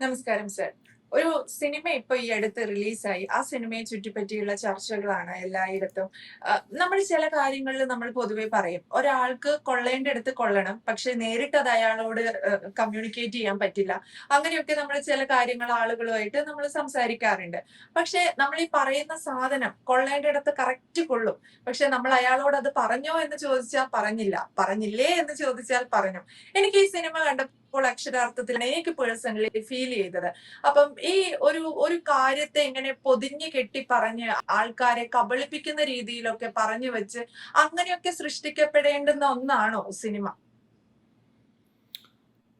നമസ്കാരം സർ. ഒരു സിനിമ ഇപ്പൊ ഈ അടുത്ത് റിലീസായി. ആ സിനിമയെ ചുറ്റിപ്പറ്റിയുള്ള ചർച്ചകളാണ് എല്ലായിടത്തും. നമ്മൾ ചില കാര്യങ്ങളിൽ നമ്മൾ പൊതുവെ പറയും. ഒരാൾക്ക് കൊള്ളേണ്ടടുത്ത് കൊള്ളണം. പക്ഷെ നേരിട്ട് അത് അയാളോട് കമ്മ്യൂണിക്കേറ്റ് ചെയ്യാൻ പറ്റില്ല. അങ്ങനെയൊക്കെ നമ്മൾ ചില കാര്യങ്ങൾ ആളുകളുമായിട്ട് നമ്മൾ സംസാരിക്കാറുണ്ട്. പക്ഷെ നമ്മൾ ഈ പറയുന്ന സാധനം കൊള്ളേണ്ടടുത്ത് കറക്റ്റ് കൊള്ളും. പക്ഷെ നമ്മൾ അയാളോട് അത് പറഞ്ഞോ എന്ന് ചോദിച്ചാൽ പറഞ്ഞില്ല. പറഞ്ഞില്ലേ എന്ന് ചോദിച്ചാൽ പറഞ്ഞു. എനിക്ക് ഈ സിനിമ കണ്ടപ്പോൾ അക്ഷരാർത്ഥത്തിൽ എനിക്ക് പേഴ്സണലി ഫീൽ ചെയ്തത്. അപ്പം ഈ ഒരു കാര്യത്തെ ഇങ്ങനെ പൊതിഞ്ഞ് കെട്ടി പറഞ്ഞ് ആൾക്കാരെ കബളിപ്പിക്കുന്ന രീതിയിലൊക്കെ പറഞ്ഞു വെച്ച് അങ്ങനെയൊക്കെ സൃഷ്ടിക്കപ്പെടേണ്ടുന്ന ഒന്നാണോ സിനിമ?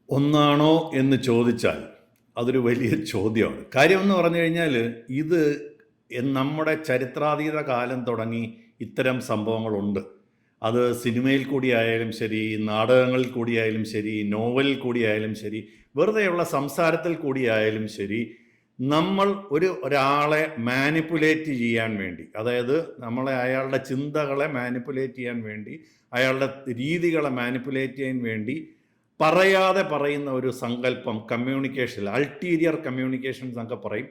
ഒന്നാണോ എന്ന് ചോദിച്ചാൽ അതൊരു വലിയ ചോദ്യമാണ്. കാര്യം എന്ന് പറഞ്ഞു കഴിഞ്ഞാൽ ഇത് നമ്മുടെ ചരിത്രാതീത കാലം തുടങ്ങി ഇത്തരം സംഭവങ്ങളുണ്ട്. അത് സിനിമയിൽ കൂടിയായാലും ശരി, നാടകങ്ങളിൽ കൂടിയായാലും ശരി, നോവലിൽ കൂടിയായാലും ശരി, വെറുതെയുള്ള സംസാരത്തിൽ കൂടിയായാലും ശരി, നമ്മൾ ഒരാളെ മാനിപ്പുലേറ്റ് ചെയ്യാൻ വേണ്ടി, അതായത് അയാളുടെ ചിന്തകളെ മാനിപ്പുലേറ്റ് ചെയ്യാൻ വേണ്ടി, അയാളുടെ രീതികളെ മാനിപ്പുലേറ്റ് ചെയ്യാൻ വേണ്ടി പറയാതെ പറയുന്ന ഒരു സങ്കല്പം കമ്മ്യൂണിക്കേഷൻ, അൾട്ടീരിയർ കമ്മ്യൂണിക്കേഷൻ എന്നൊക്കെ പറയും.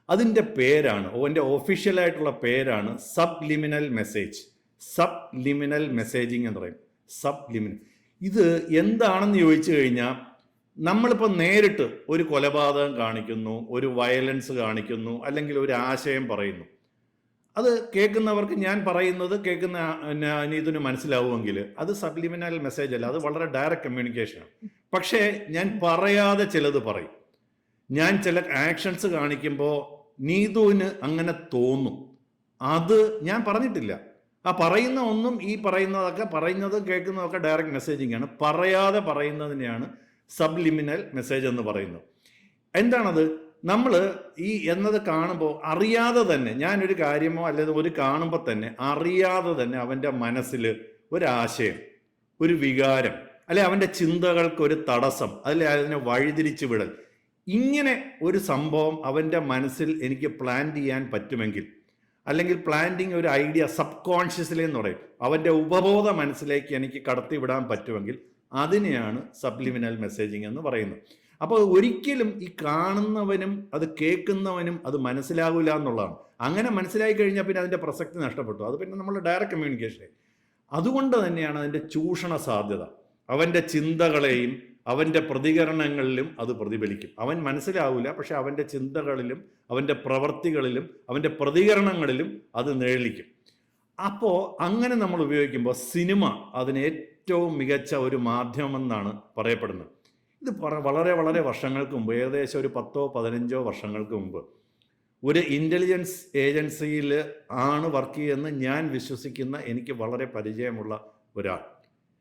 അതിൻ്റെ പേരാണ്, എൻ്റെ ഒഫീഷ്യലായിട്ടുള്ള പേരാണ് സബ്ലിമിനൽ മെസ്സേജ്. സബ്ലിമിനൽ മെസ്സേജിങ് എന്ന് പറയും. സബ്ലിമിനൽ ഇത് എന്താണെന്ന് ചോദിച്ചു കഴിഞ്ഞാൽ, നമ്മളിപ്പോൾ നേരിട്ട് ഒരു കൊലപാതകം കാണിക്കുന്നു, ഒരു വയലൻസ് കാണിക്കുന്നു, അല്ലെങ്കിൽ ഒരു ആശയം പറയുന്നു. അത് കേൾക്കുന്നവർക്ക് ഞാൻ പറയുന്നത് ഇതിന് മനസ്സിലാവുമെങ്കിൽ അത് സബ്ലിമിനൽ മെസ്സേജ് അല്ല, അത് വളരെ ഡയറക്റ്റ് കമ്മ്യൂണിക്കേഷനാണ്. പക്ഷേ ഞാൻ പറയാതെ ചിലത് പറയും. ഞാൻ ചില ആക്ഷൻസ് കാണിക്കുമ്പോൾ നീതുവിന് അങ്ങനെ തോന്നും. അത് ഞാൻ പറഞ്ഞിട്ടില്ല. ആ പറയുന്ന ഒന്നും ഈ പറയുന്നതും കേൾക്കുന്നതൊക്കെ ഡയറക്റ്റ് മെസ്സേജിങ് ആണ്. പറയാതെ പറയുന്നതിനെയാണ് സബ്ലിമിനൽ മെസ്സേജ് എന്ന് പറയുന്നത്. എന്താണത്? നമ്മൾ എന്നത് കാണുമ്പോൾ അറിയാതെ തന്നെ, ഞാനൊരു കാര്യമോ അല്ലെങ്കിൽ ഒരു കാണുമ്പോൾ തന്നെ അറിയാതെ തന്നെ അവൻ്റെ മനസ്സിൽ ഒരാശയം, ഒരു വികാരം, അല്ലെ അവൻ്റെ ചിന്തകൾക്ക് ഒരു തടസ്സം, അല്ലെ അതിനെ വഴിതിരിച്ചു വിടൽ, ഇങ്ങനെ ഒരു സംഭവം അവൻ്റെ മനസ്സിൽ എനിക്ക് പ്ലാൻ ചെയ്യാൻ പറ്റുമെങ്കിൽ, അല്ലെങ്കിൽ പ്ലാന്റിങ് ഒരു ഐഡിയ സബ് കോൺഷ്യസ്ലി എന്ന് പറയും, അവൻ്റെ ഉപബോധ മനസ്സിലേക്ക് എനിക്ക് കടത്തിവിടാൻ പറ്റുമെങ്കിൽ അതിനെയാണ് സബ്ലിമിനൽ മെസ്സേജിങ് എന്ന് പറയുന്നത്. അപ്പോൾ ഒരിക്കലും ഈ കാണുന്നവനും അത് കേൾക്കുന്നവനും അത് മനസ്സിലാകില്ല എന്നുള്ളതാണ്. അങ്ങനെ മനസ്സിലായി കഴിഞ്ഞാൽ പിന്നെ അതിൻ്റെ പ്രസക്തി നഷ്ടപ്പെട്ടു. അത് പിന്നെ നമ്മൾ ഡയറക്റ്റ് കമ്മ്യൂണിക്കേഷൻ. അതുകൊണ്ട് തന്നെയാണ് അതിൻ്റെ ചൂഷണ സാധ്യത. അവൻ്റെ ചിന്തകളെയും അവൻ്റെ പ്രതികരണങ്ങളിലും അത് പ്രതിഫലിക്കും. അവൻ മനസ്സിലാവില്ല, പക്ഷെ അവൻ്റെ ചിന്തകളിലും അവൻ്റെ പ്രവർത്തികളിലും അവൻ്റെ പ്രതികരണങ്ങളിലും അത് നിഴലിക്കും. അപ്പോൾ അങ്ങനെ നമ്മൾ ഉപയോഗിക്കുമ്പോൾ സിനിമ അതിന് ഏറ്റവും മികച്ച ഒരു മാധ്യമമെന്നാണ് പറയപ്പെടുന്നത്. ഇത് വളരെ വളരെ വർഷങ്ങൾക്ക് മുമ്പ്, ഏകദേശം ഒരു 10-15 വർഷങ്ങൾക്ക് മുമ്പ്, ഒരു ഇൻ്റലിജൻസ് ഏജൻസിയിൽ ആണ് വർക്ക് ചെയ്യുമെന്ന് ഞാൻ വിശ്വസിക്കുന്ന, എനിക്ക് വളരെ പരിചയമുള്ള ഒരാൾ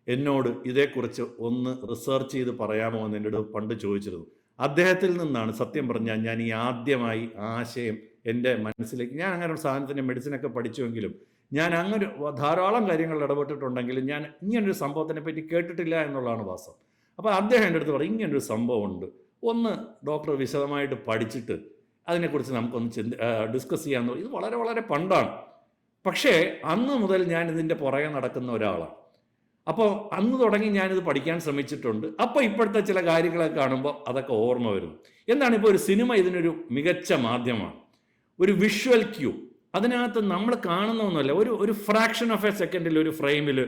എന്നോട് ഇതേക്കുറിച്ച് ഒന്ന് റിസർച്ച് ചെയ്ത് പറയാമോ എന്ന് എന്നോട് പണ്ട് ചോദിച്ചിരുന്നു. അദ്ദേഹത്തിൽ നിന്നാണ് സത്യം പറഞ്ഞാൽ ഞാൻ ഈ ആദ്യമായി ആശയം എൻ്റെ മനസ്സിലേക്ക്, ഞാൻ അങ്ങനെ ഒരു സാധനത്തിൻ്റെ മെഡിസിനൊക്കെ പഠിച്ചുവെങ്കിലും ഞാൻ അങ്ങനെ ധാരാളം കാര്യങ്ങളിൽ ഇടപെട്ടിട്ടുണ്ടെങ്കിലും ഞാൻ ഇങ്ങനൊരു സംഭവത്തിനെ പറ്റി കേട്ടിട്ടില്ല എന്നുള്ളതാണ് വാസ്തവം. അപ്പോൾ അദ്ദേഹം എൻ്റെ അടുത്ത് പറയും, ഇങ്ങനൊരു സംഭവമുണ്ട്, ഒന്ന് ഡോക്ടർ വിശദമായിട്ട് പഠിച്ചിട്ട് അതിനെക്കുറിച്ച് നമുക്കൊന്ന് ഡിസ്കസ് ചെയ്യാമെന്ന്. ഇത് വളരെ വളരെ പണ്ടാണ്, പക്ഷേ അന്ന് മുതൽ ഞാൻ ഇതിൻ്റെ പുറകെ നടക്കുന്ന ഒരാളാണ്. അപ്പോൾ അന്ന് തുടങ്ങി ഞാനിത് പഠിക്കാൻ ശ്രമിച്ചിട്ടുണ്ട്. അപ്പോൾ ഇപ്പോഴത്തെ ചില കാര്യങ്ങളൊക്കെ കാണുമ്പോൾ അതൊക്കെ ഓർമ്മ വരുന്നു. എന്താണ്, ഇപ്പോൾ ഒരു സിനിമ ഇതിനൊരു മികച്ച മാധ്യമമാണ്. ഒരു വിഷ്വൽ ക്യൂ, അതിനകത്ത് നമ്മൾ കാണുന്നൊന്നുമല്ല, ഒരു ഫ്രാക്ഷൻ ഓഫ് എ സെക്കൻഡിൽ ഒരു ഫ്രെയിമിൽ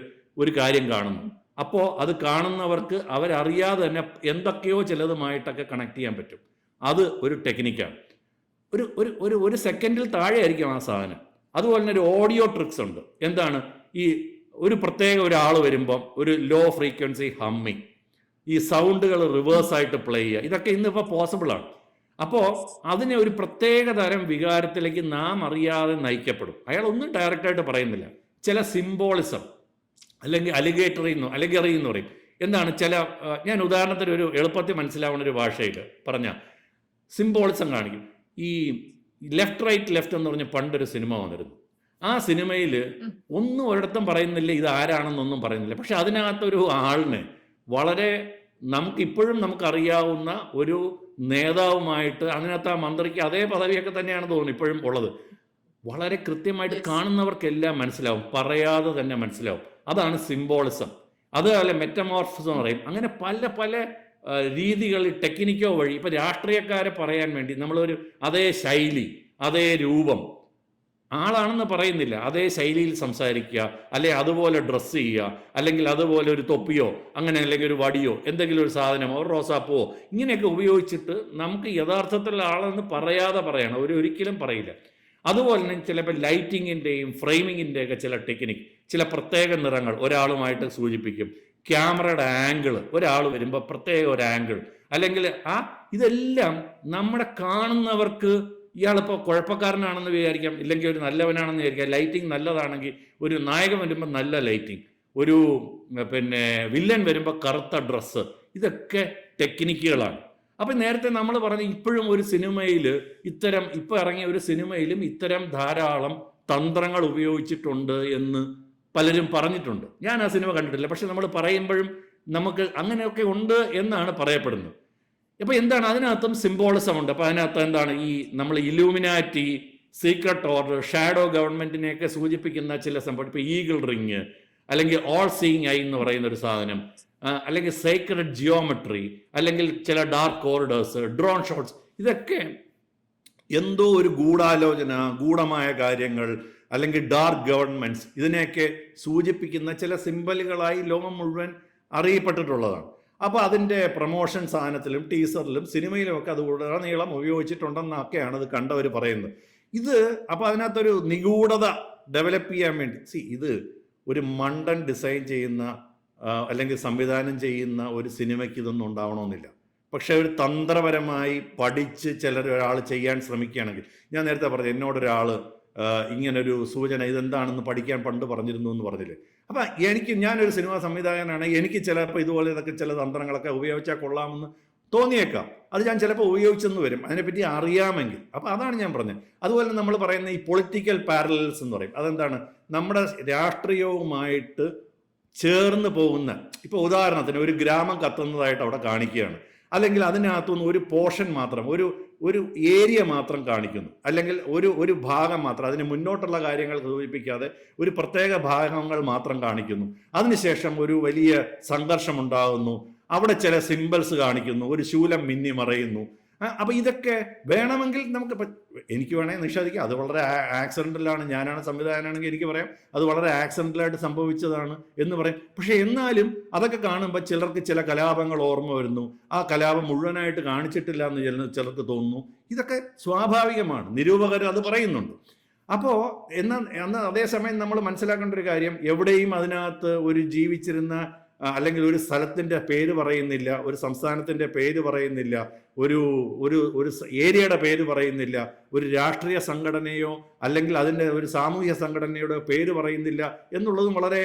ഒരു കാര്യം കാണുന്നു. അപ്പോൾ അത് കാണുന്നവർക്ക് അവരറിയാതെ തന്നെ എന്തൊക്കെയോ ചിലതുമായിട്ടൊക്കെ കണക്ട് ചെയ്യാൻ പറ്റും. അത് ഒരു ടെക്നിക്കാണ്. ഒരു സെക്കൻഡിൽ താഴെ ആയിരിക്കും ആ സാധനം. അതുപോലെ തന്നെ ഒരു ഓഡിയോ ട്രിക്സ് ഉണ്ട്. എന്താണ്, ഈ ഒരു പ്രത്യേക ഒരാൾ വരുമ്പം ഒരു ലോ ഫ്രീക്വൻസി ഹമ്മിങ്, ഈ സൗണ്ടുകൾ റിവേഴ്സായിട്ട് പ്ലേ ചെയ്യുക, ഇതൊക്കെ ഇന്നിപ്പോൾ പോസിബിളാണ്. അപ്പോൾ അതിനെ ഒരു പ്രത്യേക തരം വികാരത്തിലേക്ക് നാം അറിയാതെ നയിക്കപ്പെടും. അയാൾ ഒന്നും ഡയറക്റ്റായിട്ട് പറയുന്നില്ല. ചില സിംബോളിസം, അല്ലെങ്കിൽ അലിഗറി എന്ന് പറയും. എന്താണ്, ഞാൻ ഉദാഹരണത്തിന് ഒരു എളുപ്പത്തിൽ മനസ്സിലാവുന്ന ഒരു ഭാഷയിൽ പറഞ്ഞാൽ സിംബോളിസം കാണിക്കും. ഈ ലെഫ്റ്റ് റൈറ്റ് ലെഫ്റ്റ് എന്ന് പറഞ്ഞ് പണ്ടൊരു സിനിമ വന്നിരുന്നു. ആ സിനിമയിൽ ഒന്നും ഒരിടത്തും പറയുന്നില്ല ഇത് ആരാണെന്നൊന്നും പറയുന്നില്ല. പക്ഷെ അതിനകത്തൊരു ആളിനെ വളരെ ഇപ്പോഴും നമുക്കറിയാവുന്ന ഒരു നേതാവുമായിട്ട്, അതിനകത്ത് ആ മന്ത്രിക്ക് അതേ പദവിയൊക്കെ തന്നെയാണ് തോന്നുന്നു ഇപ്പോഴും ഉള്ളത്, വളരെ കൃത്യമായിട്ട് കാണുന്നവർക്കെല്ലാം മനസ്സിലാവും, പറയാതെ തന്നെ മനസ്സിലാവും. അതാണ് സിംബോളിസം. അതുപോലെ മെറ്റമോർഫിസം എന്ന് പറയും. അങ്ങനെ പല പല രീതികൾ ടെക്നിക്കോ വഴി ഇപ്പോൾ രാഷ്ട്രീയക്കാരെ പറയാൻ വേണ്ടി നമ്മളൊരു അതേ ശൈലി, അതേ രൂപം, ആളാണെന്ന് പറയുന്നില്ല, അതേ ശൈലിയിൽ സംസാരിക്കുക, അല്ലെങ്കിൽ അതുപോലെ ഡ്രസ്സ് ചെയ്യുക, അല്ലെങ്കിൽ അതുപോലെ ഒരു തൊപ്പിയോ അങ്ങനെ, അല്ലെങ്കിൽ ഒരു വടിയോ എന്തെങ്കിലും ഒരു സാധനമോ ഒരു റോസാപ്പൂവോ ഇങ്ങനെയൊക്കെ ഉപയോഗിച്ചിട്ട് നമുക്ക് യഥാർത്ഥത്തിലുള്ള ആളെന്ന് പറയാതെ പറയണം, ഒരിക്കലും പറയില്ല. അതുപോലെ തന്നെ ചിലപ്പോൾ ലൈറ്റിങ്ങിൻ്റെയും ഫ്രെയിമിങ്ങിൻ്റെയൊക്കെ ചില ടെക്നിക്ക്, ചില പ്രത്യേക നിറങ്ങൾ ഒരാളുമായിട്ട് സൂചിപ്പിക്കും, ക്യാമറയുടെ ആംഗിൾ, ഒരാൾ വരുമ്പോൾ പ്രത്യേക ഒരു ആംഗിൾ, അല്ലെങ്കിൽ ഇതെല്ലാം നമ്മുടെ കാണുന്നവർക്ക് ഇയാളിപ്പോൾ കുഴപ്പക്കാരനാണെന്ന് വിചാരിക്കാം, ഇല്ലെങ്കിൽ ഒരു നല്ലവനാണെന്ന് വിചാരിക്കാം. ലൈറ്റിംഗ് നല്ലതാണെങ്കിൽ ഒരു നായകൻ വരുമ്പോൾ നല്ല ലൈറ്റിംഗ്, ഒരു വില്ലൻ വരുമ്പോൾ കറുത്ത ഡ്രസ്സ്, ഇതൊക്കെ ടെക്നിക്കുകളാണ്. അപ്പം നേരത്തെ നമ്മൾ പറഞ്ഞ ഇപ്പോഴും ഒരു സിനിമയിൽ ഇത്തരം ഇപ്പോൾ ഇറങ്ങിയ ഒരു സിനിമയിലും ഇത്തരം ധാരാളം തന്ത്രങ്ങൾ ഉപയോഗിച്ചിട്ടുണ്ട് എന്ന് പലരും പറഞ്ഞിട്ടുണ്ട്. ഞാൻ ആ സിനിമ കണ്ടിട്ടില്ല, പക്ഷെ നമ്മൾ പറയുമ്പോഴും നമുക്ക് അങ്ങനെയൊക്കെ ഉണ്ട് എന്നാണ് പറയപ്പെടുന്നത്. അപ്പോൾ എന്താണ് അതിനകത്തും സിംബോളിസം ഉണ്ട്. അപ്പോൾ അതിനകത്ത് എന്താണ് ഈ നമ്മൾ ഇലൂമിനാറ്റി, സീക്രട്ട് ഓർഡർ, ഷാഡോ ഗവൺമെന്റിനെയൊക്കെ സൂചിപ്പിക്കുന്ന ചില സംഭവം, ഇപ്പോൾ ഈഗിൾ റിങ്, അല്ലെങ്കിൽ ഓൾ സീയിങ് ഐ എന്ന് പറയുന്ന ഒരു സാധനം, അല്ലെങ്കിൽ സേക്രഡ് ജിയോമെട്രി, അല്ലെങ്കിൽ ചില ഡാർക്ക് കോറിഡേഴ്സ്, ഡ്രോൺ ഷോട്ട്സ്, ഇതൊക്കെ എന്തോ ഒരു ഗൂഢാലോചന, ഗൂഢമായ കാര്യങ്ങൾ, അല്ലെങ്കിൽ ഡാർക്ക് ഗവൺമെന്റ്സ്, ഇതിനെയൊക്കെ സൂചിപ്പിക്കുന്ന ചില സിംബലുകളായി ലോകം മുഴുവൻ അറിയപ്പെട്ടിട്ടുള്ളതാണ്. അപ്പോൾ അതിൻ്റെ പ്രൊമോഷൻ സാധനത്തിലും ടീസറിലും സിനിമയിലും ഒക്കെ അത് ഉടനീളം ഉപയോഗിച്ചിട്ടുണ്ടെന്നൊക്കെയാണ് ഇത് കണ്ടവർ പറയുന്നത്. ഇത് അപ്പോൾ അതിനകത്തൊരു നിഗൂഢത ഡെവലപ്പ് ചെയ്യാൻ വേണ്ടി ഇത് ഒരു മണ്ടൻ ഡിസൈൻ ചെയ്യുന്ന അല്ലെങ്കിൽ സംവിധാനം ചെയ്യുന്ന ഒരു സിനിമയ്ക്ക് ഇതൊന്നും ഉണ്ടാവണമെന്നില്ല. പക്ഷെ ഒരു തന്ത്രപരമായി പഠിച്ച് ഒരാൾ ചെയ്യാൻ ശ്രമിക്കുകയാണെങ്കിൽ, ഞാൻ നേരത്തെ പറഞ്ഞു എന്നോടൊരാൾ ഇങ്ങനൊരു സൂചന ഇതെന്താണെന്ന് പഠിക്കാൻ പണ്ട് പറഞ്ഞിരുന്നു എന്ന് പറഞ്ഞില്ലേ. അപ്പം ഞാനൊരു സിനിമാ സംവിധായകനാണ്, എനിക്ക് ചിലപ്പോൾ ഇതുപോലെ ഇതൊക്കെ ചില തന്ത്രങ്ങളൊക്കെ ഉപയോഗിച്ചാൽ കൊള്ളാമെന്ന് തോന്നിയേക്കാം. അത് ഞാൻ ചിലപ്പോൾ ഉപയോഗിച്ചെന്ന് വരും, അതിനെപ്പറ്റി അറിയാമെങ്കിൽ. അപ്പോൾ അതാണ് ഞാൻ പറഞ്ഞത്. അതുപോലെ നമ്മൾ പറയുന്ന ഈ പൊളിറ്റിക്കൽ പാരലൽസ് എന്ന് പറയും. അതെന്താണ്? നമ്മുടെ രാഷ്ട്രീയവുമായിട്ട് ചേർന്ന് പോകുന്ന, ഇപ്പോൾ ഉദാഹരണത്തിന് ഒരു ഗ്രാമം കത്തുന്നതായിട്ട് അവിടെ കാണിക്കുകയാണ്, അല്ലെങ്കിൽ അതിനകത്തുനിന്ന് ഒരു പോർഷൻ മാത്രം, ഒരു ഏരിയ മാത്രം കാണിക്കുന്നു, അല്ലെങ്കിൽ ഒരു ഭാഗം മാത്രം, അതിന് മുന്നോട്ടുള്ള കാര്യങ്ങൾ സൂചിപ്പിക്കാതെ ഒരു പ്രത്യേക ഭാഗങ്ങൾ മാത്രം കാണിക്കുന്നു. അതിനുശേഷം ഒരു വലിയ സംഘർഷം ഉണ്ടാകുന്നു, അവിടെ ചില സിമ്പിൾസ് കാണിക്കുന്നു, ഒരു ശൂലം മിന്നി മറയുന്നു. അപ്പം ഇതൊക്കെ വേണമെങ്കിൽ എനിക്ക് വേണമെങ്കിൽ നിഷേധിക്കാം, അത് വളരെ ആക്സിഡൻ്റലാണ്. ഞാനാണ് സംവിധായകനാണെങ്കിൽ എനിക്ക് പറയാം അത് വളരെ ആക്സിഡൻ്റലായിട്ട് സംഭവിച്ചതാണ് എന്ന് പറയും. പക്ഷെ എന്നാലും അതൊക്കെ കാണുമ്പോൾ ചിലർക്ക് ചില കലാപങ്ങൾ ഓർമ്മ വരുന്നു, ആ കലാപം മുഴുവനായിട്ട് കാണിച്ചിട്ടില്ല എന്ന് ചിലർക്ക് തോന്നുന്നു. ഇതൊക്കെ സ്വാഭാവികമാണ്, നിരൂപകർ അത് പറയുന്നുണ്ട്. അപ്പോൾ എന്നാൽ അതേസമയം നമ്മൾ മനസ്സിലാക്കേണ്ട ഒരു കാര്യം, എവിടെയും അതിനകത്ത് ഒരു ജീവിച്ചിരുന്ന അല്ലെങ്കിൽ ഒരു സ്ഥലത്തിൻ്റെ പേര് പറയുന്നില്ല, ഒരു സംസ്ഥാനത്തിൻ്റെ പേര് പറയുന്നില്ല, ഒരു ഏരിയയുടെ പേര് പറയുന്നില്ല, ഒരു രാഷ്ട്രീയ സംഘടനയോ അല്ലെങ്കിൽ അതിൻ്റെ ഒരു സാമൂഹ്യ സംഘടനയുടെ പേര് പറയുന്നില്ല എന്നുള്ളതും വളരെ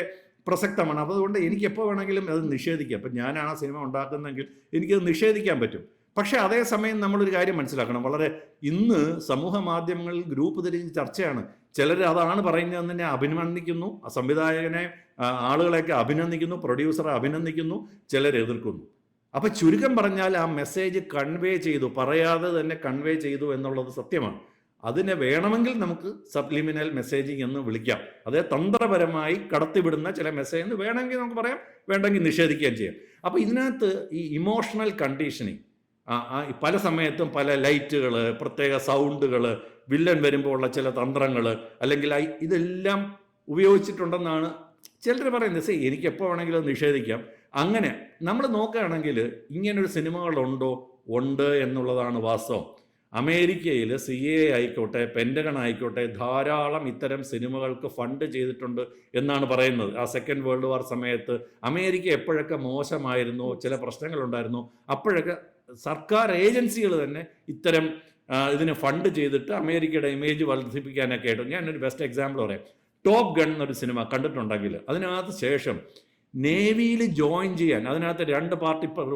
പ്രസക്തമാണ്. അപ്പോൾ അതുകൊണ്ട് എനിക്ക് എപ്പോൾ വേണമെങ്കിലും അത് നിഷേധിക്കാം. ഇപ്പം ഞാനാണ് ആ സിനിമ ഉണ്ടാക്കുന്നതെങ്കിൽ എനിക്കത് നിഷേധിക്കാൻ പറ്റും. പക്ഷേ അതേസമയം നമ്മളൊരു കാര്യം മനസ്സിലാക്കണം, വളരെ ഇന്ന് സമൂഹ മാധ്യമങ്ങളിൽ ഗ്രൂപ്പ് തിരിഞ്ഞ് ചർച്ചയാണ്. ചിലർ അതാണ് പറയുന്നതെന്ന് തന്നെ അഭിനന്ദിക്കുന്നു, സംവിധായകനെ ആളുകളെയൊക്കെ അഭിനന്ദിക്കുന്നു, പ്രൊഡ്യൂസറെ അഭിനന്ദിക്കുന്നു, ചിലർ എതിർക്കുന്നു. അപ്പം ചുരുക്കം പറഞ്ഞാൽ ആ മെസ്സേജ് കൺവേ ചെയ്തു, പറയാതെ തന്നെ കൺവേ ചെയ്തു എന്നുള്ളത് സത്യമാണ്. അതിനെ വേണമെങ്കിൽ നമുക്ക് സബ്ലിമിനൽ മെസ്സേജിങ് എന്ന് വിളിക്കാം. അതേ തന്ത്രപരമായി കടത്തിവിടുന്ന ചില മെസ്സേജ് എന്ന് വേണമെങ്കിൽ നമുക്ക് പറയാം, വേണ്ടെങ്കിൽ നിഷേധിക്കുകയും ചെയ്യാം. അപ്പോൾ ഇതിനകത്ത് ഈ ഇമോഷണൽ കണ്ടീഷനിങ് പല സമയത്തും പല ലൈറ്റുകൾ, പ്രത്യേക സൗണ്ടുകൾ, വില്ലൻ വരുമ്പോൾ ഉള്ള ചില തന്ത്രങ്ങൾ, അല്ലെങ്കിൽ ഇതെല്ലാം ഉപയോഗിച്ചിട്ടുണ്ടെന്നാണ് ചിലർ പറയുന്നത്. എനിക്ക് എപ്പോൾ വേണമെങ്കിലും നിഷേധിക്കാം. അങ്ങനെ നമ്മൾ നോക്കുകയാണെങ്കിൽ ഇങ്ങനൊരു സിനിമകളുണ്ടോ? ഉണ്ട് എന്നുള്ളതാണ് വാസ്തവം. അമേരിക്കയിൽ CIA ആയിക്കോട്ടെ, പെൻറ്റഗൺ ആയിക്കോട്ടെ, ധാരാളം ഇത്തരം സിനിമകൾക്ക് ഫണ്ട് ചെയ്തിട്ടുണ്ട് എന്നാണ് പറയുന്നത്. ആ സെക്കൻഡ് വേൾഡ് വാർ സമയത്ത് അമേരിക്ക എപ്പോഴൊക്കെ മോശമായിരുന്നോ, ചില പ്രശ്നങ്ങളുണ്ടായിരുന്നോ, അപ്പോഴൊക്കെ സർക്കാർ ഏജൻസികൾ തന്നെ ഇത്തരം ഇതിന് ഫണ്ട് ചെയ്തിട്ട് അമേരിക്കയുടെ ഇമേജ് വർദ്ധിപ്പിക്കാനൊക്കെ ആയിട്ട്. ഞാനൊരു ബെസ്റ്റ് എക്സാമ്പിൾ പറയാം. ടോപ്പ് ഗൺ എന്നൊരു സിനിമ കണ്ടിട്ടുണ്ടെങ്കിൽ അതിനകത്ത് ശേഷം നേവിയിൽ ജോയിൻ ചെയ്യാൻ, അതിനകത്ത്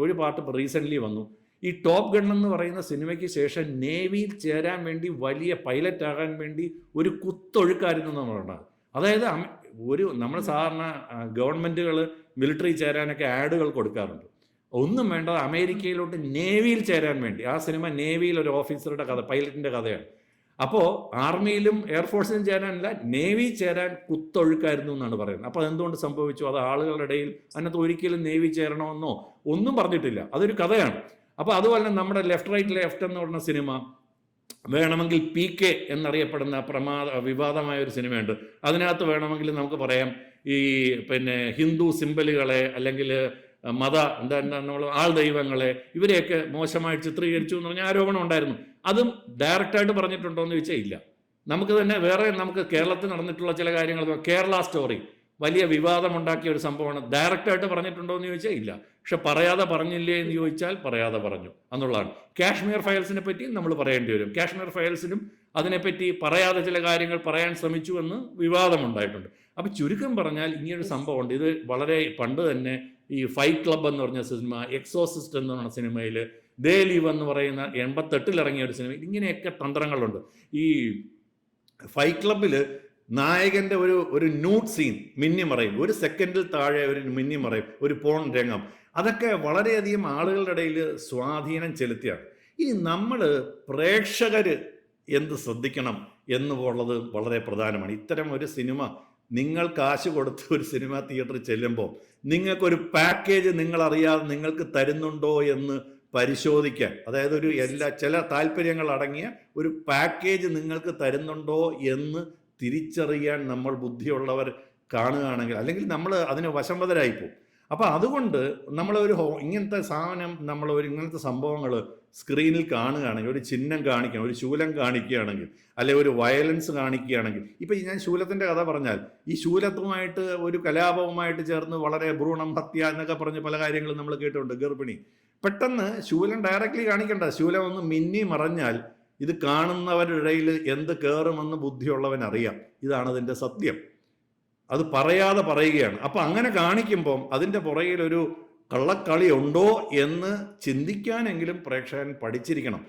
ഒരു പാർട്ട് ഇപ്പോൾ റീസെൻ്റ്ലി വന്നു. ഈ ടോപ്പ് ഗൺ എന്ന് പറയുന്ന സിനിമയ്ക്ക് ശേഷം നേവിയിൽ ചേരാൻ വേണ്ടി, വലിയ പൈലറ്റ് ആകാൻ വേണ്ടി ഒരു കുത്തൊഴുക്കായിരുന്നു നമ്മൾ ഉണ്ടാകും. അതായത് നമ്മൾ സാധാരണ ഗവൺമെൻറ്റുകൾ മിലിറ്ററി ചേരാനൊക്കെ ആഡുകൾ കൊടുക്കാറുണ്ട്. ഒന്നും വേണ്ട, അമേരിക്കയിലോട്ട് നേവിയിൽ ചേരാൻ വേണ്ടി. ആ സിനിമ നേവിയിൽ ഒരു ഓഫീസറുടെ കഥ, പൈലറ്റിൻ്റെ കഥയാണ്. അപ്പോൾ ആർമിയിലും എയർഫോഴ്സിലും ചേരാനല്ല, നേവി ചേരാൻ കുത്തൊഴുക്കായിരുന്നു എന്നാണ് പറയുന്നത്. അപ്പോൾ അതെന്തുകൊണ്ട് സംഭവിച്ചു? അത് ആളുകളുടെ ഇടയിൽ അതിനകത്ത് ഒരിക്കലും നേവി ചേരണമെന്നോ ഒന്നും പറഞ്ഞിട്ടില്ല, അതൊരു കഥയാണ്. അപ്പോൾ അതുപോലെ നമ്മുടെ ലെഫ്റ്റ് റൈറ്റ് ലെഫ്റ്റ് എന്ന് പറഞ്ഞ സിനിമ, വേണമെങ്കിൽ PK എന്നറിയപ്പെടുന്ന വിവാദമായ ഒരു സിനിമയുണ്ട്. അതിനകത്ത് വേണമെങ്കിൽ നമുക്ക് പറയാം ഈ ഹിന്ദു സിംബലുകളെ അല്ലെങ്കിൽ നമ്മൾ ആൾ ദൈവങ്ങളെ ഇവരെയൊക്കെ മോശമായി ചിത്രീകരിച്ചു എന്ന് പറഞ്ഞ ആരോപണം ഉണ്ടായിരുന്നു. അതും ഡയറക്റ്റായിട്ട് പറഞ്ഞിട്ടുണ്ടോ എന്ന് ചോദിച്ചാൽ ഇല്ല. നമുക്ക് തന്നെ നമുക്ക് കേരളത്തിൽ നടന്നിട്ടുള്ള ചില കാര്യങ്ങൾ, കേരള സ്റ്റോറി വലിയ വിവാദമുണ്ടാക്കിയ ഒരു സംഭവമാണ്. ഡയറക്റ്റായിട്ട് പറഞ്ഞിട്ടുണ്ടോ എന്ന് ചോദിച്ചാൽ ഇല്ല. പക്ഷെ പറയാതെ പറഞ്ഞില്ലേ എന്ന് ചോദിച്ചാൽ പറയാതെ പറഞ്ഞു എന്നുള്ളതാണ്. കാശ്മീർ ഫയൽസിനെ പറ്റി നമ്മൾ പറയേണ്ടി വരും. കാശ്മീർ ഫയൽസിനും അതിനെപ്പറ്റി പറയാതെ ചില കാര്യങ്ങൾ പറയാൻ ശ്രമിച്ചു എന്ന് വിവാദമുണ്ടായിട്ടുണ്ട്. അപ്പം ചുരുക്കം പറഞ്ഞാൽ ഇങ്ങനൊരു സംഭവമുണ്ട്. ഇത് വളരെ പണ്ട് തന്നെ ഈ ഫൈറ്റ് ക്ലബ് എന്ന് പറഞ്ഞ സിനിമ, എക്സോസിസ്റ്റ് എന്ന് പറഞ്ഞ സിനിമയിൽ, ദേ ലീവ് എന്ന് പറയുന്ന 88 ഇറങ്ങിയ ഒരു സിനിമ, ഇങ്ങനെയൊക്കെ തന്ത്രങ്ങളുണ്ട്. ഈ ഫൈറ്റ് ക്ലബിൽ നായകൻ്റെ ഒരു ന്യൂഡ് സീൻ മിന്നിമറയും, 1 സെക്കൻഡിൽ താഴെ ഒരു മിന്നിമറയും, ഒരു പോൺ രംഗം, അതൊക്കെ വളരെയധികം ആളുകളുടെ ഇടയിൽ സ്വാധീനം ചെലുത്തിയാണ്. ഇനി നമ്മൾ പ്രേക്ഷകർ എന്ത് ശ്രദ്ധിക്കണം എന്നുള്ളത് വളരെ പ്രധാനമാണ്. ഇത്തരം ഒരു സിനിമ നിങ്ങൾ കാശ് കൊടുത്ത് ഒരു സിനിമ തിയേറ്ററിൽ ചെല്ലുമ്പോൾ നിങ്ങൾക്കൊരു പാക്കേജ് നിങ്ങളറിയാതെ നിങ്ങൾക്ക് തരുന്നുണ്ടോ എന്ന് പരിശോധിക്കാൻ, അതായത് ചില താല്പര്യങ്ങൾ അടങ്ങിയ ഒരു പാക്കേജ് നിങ്ങൾക്ക് തരുന്നുണ്ടോ എന്ന് തിരിച്ചറിയാൻ നമ്മൾ ബുദ്ധിയുള്ളവർ കാണുകയാണെങ്കിൽ, അല്ലെങ്കിൽ നമ്മൾ അതിന് വശംവദരായിപ്പോവും. അപ്പോൾ അതുകൊണ്ട് ഇങ്ങനത്തെ സാധനം ഇങ്ങനത്തെ സംഭവങ്ങൾ സ്ക്രീനിൽ കാണുകയാണെങ്കിൽ, ഒരു ചിഹ്നം കാണിക്കണം, ഒരു ശൂലം കാണിക്കുകയാണെങ്കിൽ, അല്ലെങ്കിൽ ഒരു വയലൻസ് കാണിക്കുകയാണെങ്കിൽ, ഇപ്പം ഞാൻ ശൂലത്തിൻ്റെ കഥ പറഞ്ഞാൽ, ഈ ശൂലത്തുമായിട്ട് ഒരു കലാപവുമായിട്ട് ചേർന്ന് വളരെ ഭ്രൂണം ഹത്യ എന്നൊക്കെ പറഞ്ഞ് പല കാര്യങ്ങളും നമ്മൾ കേട്ടിട്ടുണ്ട്. ഗർഭിണി പെട്ടെന്ന് ശൂലം ഡയറക്റ്റ്ലി കാണിക്കണ്ട, ശൂലം ഒന്ന് മിന്നി മറഞ്ഞാൽ ഇത് കാണുന്നവരുടെ ഇടയിൽ എന്ത് കയറുമെന്ന് ബുദ്ധിയുള്ളവൻ അറിയാം. ഇതാണ് അതിൻ്റെ സത്യം. അത് പറയാതെ പറയുകയാണ്. അപ്പം അങ്ങനെ കാണിക്കുമ്പം അതിൻ്റെ പുറകിലൊരു കള്ളക്കളി ഉണ്ടോ എന്ന് ചിന്തിക്കാനെങ്കിലും പ്രേക്ഷകൻ പഠിച്ചിരിക്കണം.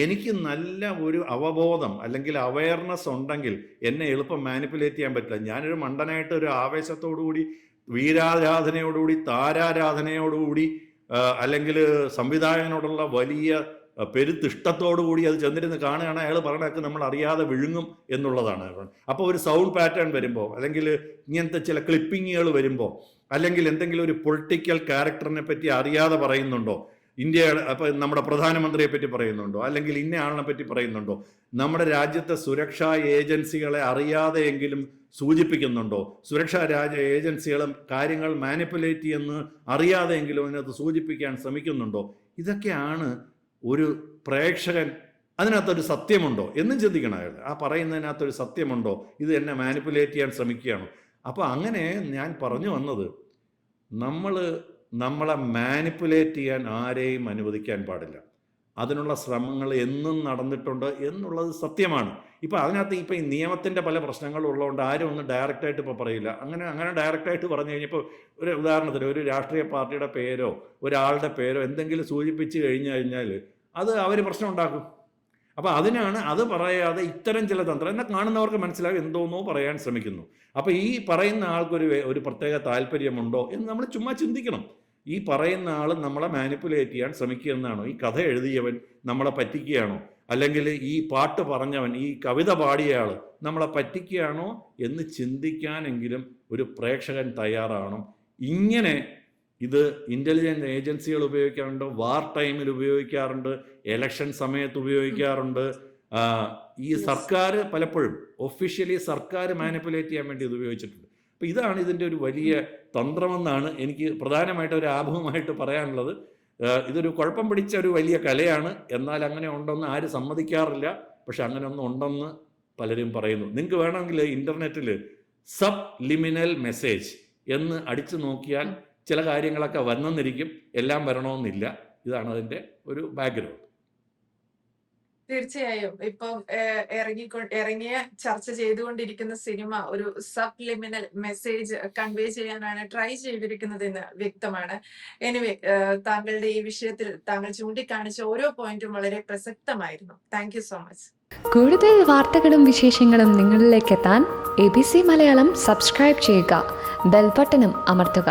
എനിക്ക് നല്ല ഒരു അവബോധം അല്ലെങ്കിൽ അവയർനെസ് ഉണ്ടെങ്കിൽ എന്നെ എളുപ്പം മാനിപ്പുലേറ്റ് ചെയ്യാൻ പറ്റില്ല. ഞാനൊരു മണ്ടനായിട്ട് ഒരു ആവേശത്തോടുകൂടി, വീരാരാധനയോടുകൂടി, താരാരാധനയോടുകൂടി, അല്ലെങ്കിൽ സംവിധായകനോടുള്ള വലിയ പെരുത്തിഷ്ടത്തോടുകൂടി അത് ചെന്നിരുന്ന് കാണുകയാണ്, അയാൾ പറയണതൊക്കെ നമ്മൾ അറിയാതെ വിഴുങ്ങും എന്നുള്ളതാണ്. അപ്പോൾ ഒരു സൗണ്ട് പാറ്റേൺ വരുമ്പോൾ, അല്ലെങ്കിൽ ഇങ്ങനത്തെ ചില ക്ലിപ്പിങ്ങുകൾ വരുമ്പോൾ, അല്ലെങ്കിൽ എന്തെങ്കിലും ഒരു പൊളിറ്റിക്കൽ ക്യാരക്ടറിനെ പറ്റി അറിയാതെ പറയുന്നുണ്ടോ, അപ്പോൾ നമ്മുടെ പ്രധാനമന്ത്രിയെ പറ്റി പറയുന്നുണ്ടോ, അല്ലെങ്കിൽ ഇന്ന ആളിനെ പറ്റി പറയുന്നുണ്ടോ, നമ്മുടെ രാജ്യത്തെ സുരക്ഷാ ഏജൻസികളെ അറിയാതെയെങ്കിലും സൂചിപ്പിക്കുന്നുണ്ടോ, സുരക്ഷാ ഏജൻസികളും കാര്യങ്ങൾ മാനിപ്പുലേറ്റ് ചെയ്യുന്ന അറിയാതെയെങ്കിലും അതിനകത്ത് സൂചിപ്പിക്കാൻ ശ്രമിക്കുന്നുണ്ടോ, ഇതൊക്കെയാണ് ഒരു പ്രേക്ഷകൻ. അതിനകത്തൊരു സത്യമുണ്ടോ എന്നും ചിന്തിക്കണം. അയാൾ ആ പറയുന്നതിനകത്തൊരു സത്യമുണ്ടോ, ഇത് എന്നെ മാനിപ്പുലേറ്റ് ചെയ്യാൻ ശ്രമിക്കുകയാണോ. അപ്പോൾ അങ്ങനെ ഞാൻ പറഞ്ഞു വന്നത്, നമ്മളെ മാനിപ്പുലേറ്റ് ചെയ്യാൻ ആരെയും അനുവദിക്കാൻ പാടില്ല. അതിനുള്ള ശ്രമങ്ങൾ എന്നും നടന്നിട്ടുണ്ട് എന്നുള്ളത് സത്യമാണ്. ഇപ്പോൾ അതിനകത്ത് ഈ നിയമത്തിൻ്റെ പല പ്രശ്നങ്ങളും ഉള്ളതുകൊണ്ട് ആരും ഒന്നും ഡയറക്റ്റായിട്ട് ഇപ്പോൾ പറയില്ല. അങ്ങനെ ഡയറക്റ്റായിട്ട് പറഞ്ഞു കഴിഞ്ഞപ്പോൾ, ഒരു ഉദാഹരണത്തിന് ഒരു രാഷ്ട്രീയ പാർട്ടിയുടെ പേരോ ഒരാളുടെ പേരോ എന്തെങ്കിലും സൂചിപ്പിച്ച് കഴിഞ്ഞാൽ അത് അവർ പ്രശ്നം ഉണ്ടാക്കും. അപ്പോൾ അത് പറയാതെ ഇത്തരം ചില തന്ത്രം എന്നെ കാണുന്നവർക്ക് മനസ്സിലാകും എന്തോന്നോ പറയാൻ ശ്രമിക്കുന്നു. അപ്പോൾ ഈ പറയുന്ന ആൾക്കൊരു പ്രത്യേക താല്പര്യമുണ്ടോ എന്ന് നമ്മൾ ചുമ്മാ ചിന്തിക്കണം. ഈ പറയുന്ന ആൾ നമ്മളെ മാനിപ്പുലേറ്റ് ചെയ്യാൻ ശ്രമിക്കുക എന്നാണോ? ഈ കഥ എഴുതിയവൻ നമ്മളെ പറ്റിക്കുകയാണോ? അല്ലെങ്കിൽ ഈ പാട്ട് പറഞ്ഞവൻ, ഈ കവിത പാടിയ ആൾ നമ്മളെ പറ്റിക്കുകയാണോ എന്ന് ചിന്തിക്കാനെങ്കിലും ഒരു പ്രേക്ഷകൻ തയ്യാറാവണം. ഇങ്ങനെ ഇത് ഇൻ്റലിജൻസ് ഏജൻസികൾ ഉപയോഗിക്കാറുണ്ട്, വാർ ടൈമിൽ ഉപയോഗിക്കാറുണ്ട്, ഇലക്ഷൻ സമയത്ത് ഉപയോഗിക്കാറുണ്ട്. ഈ സർക്കാർ പലപ്പോഴും ഒഫീഷ്യലി സർക്കാർ മാനിപ്പുലേറ്റ് ചെയ്യാൻ വേണ്ടി ഇത് ഉപയോഗിച്ചിട്ടുണ്ട്. അപ്പോൾ ഇതാണ് ഇതിൻ്റെ ഒരു വലിയ തന്ത്രമെന്നാണ് എനിക്ക് പ്രധാനമായിട്ട് ഒരു ആഭവമായിട്ട് പറയാനുള്ളത്. ഇതൊരു കുഴപ്പം പിടിച്ച ഒരു വലിയ കലയാണ്. എന്നാൽ അങ്ങനെ ഉണ്ടെന്ന് ആരും സമ്മതിക്കാറില്ല. പക്ഷെ അങ്ങനെ ഒന്നും ഉണ്ടെന്ന് പലരും പറയുന്നു. നിങ്ങൾക്ക് വേണമെങ്കിൽ ഇൻ്റർനെറ്റിൽ സബ് ലിമിനൽ മെസ്സേജ് എന്ന് അടിച്ചു നോക്കിയാൽ ചില കാര്യങ്ങളൊക്കെ വന്നെന്നിരിക്കും. എല്ലാം വരണമെന്നില്ല. ഇതാണ് അതിൻ്റെ ഒരു ബാക്ക്ഗ്രൗണ്ട്. തീർച്ചയായും ഇപ്പം ഇറങ്ങിയ ചർച്ച ചെയ്തുകൊണ്ടിരിക്കുന്ന സിനിമ ഒരു സബ് ലിമിനൽ മെസ്സേജ് കൺവേ ചെയ്യാനാണ് ട്രൈ ചെയ്തിരിക്കുന്നതെന്ന് വ്യക്തമാണ്. എനിവേ, താങ്കളുടെ ഈ വിഷയത്തിൽ താങ്കൾ ചൂണ്ടിക്കാണിച്ച ഓരോ പോയിന്റും വളരെ പ്രസക്തമായിരുന്നു. Thank you so much. കൂടുതൽ വാർത്തകളും വിശേഷങ്ങളും നിങ്ങളിലേക്ക് എത്താൻ ABC മലയാളം സബ്സ്ക്രൈബ് ചെയ്യുക, ബെൽ ബട്ടണും അമർത്തുക.